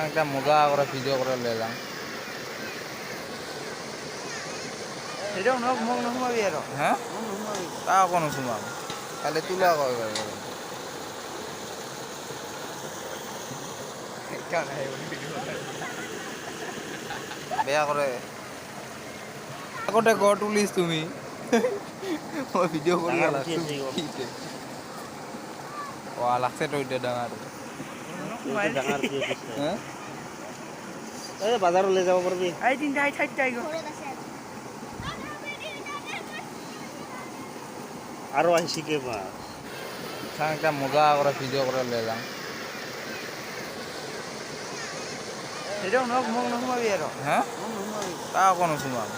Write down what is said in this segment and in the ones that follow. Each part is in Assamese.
একটা মজা করে ভিডিও করে লেলাম এটাও নখ মগ নহুমাবি আর হ্যাঁ মগ নহুমাবি তা কোনো শুনাম খালি তুলা কয় কেন হয় ভিডিও বেয়া করে আগতে গড় তুলিস তুমি মই ভিডিও কৰি ডাঙৰ উঠি লাগছো আছে গো। লাগছে তো এতিয়া ডাঙৰ এইটো ডাঙৰ কি দিছে হা এই বাজাৰলৈ যাব পাৰিবি এই তিনটা এই চাৰটা আইগো আৰু আহিছে কি মাছ একটা মজা করে ভিডিও করে লেলাম এটাও নখ মগ নহুমাবি আর হ্যাঁ মগ নহুমাবি তা কোনো শুনাম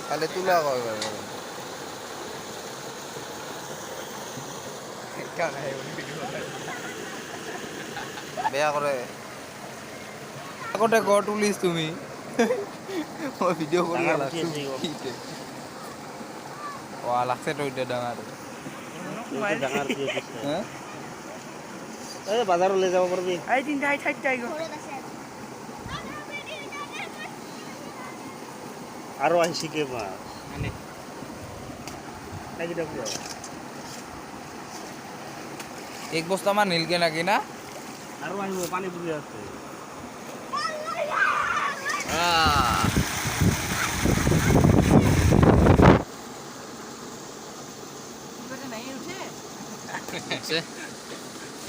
খালি তুলা কয় কেন হয় ভিডিও বেয়া করে আগতে গড় তুলিস তুমি মই ভিডিও কৰি ডাঙৰ উঠি লাগছো আছে গো। লাগছে তো এতিয়া ডাঙৰ এইটো ডাঙৰ কি দিছে হা এই বাজাৰলৈ যাব পাৰিবি এই তিনটা এই চাৰটা আইগো আৰু আহিছে কি মাছ এইকেইটা কিয় এক বস্তামান নীলকে নাকি না আৰু আহিব পানী পৰি আছে নাই উঠে উঠছে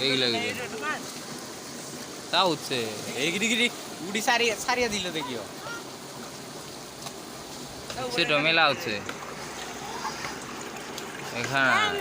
এইগুলা তা উঠছে এইগিৰি গিৰি উড়ি সাৰিয়া দিল দেখিও সেটা মেলা হচ্ছে এখানে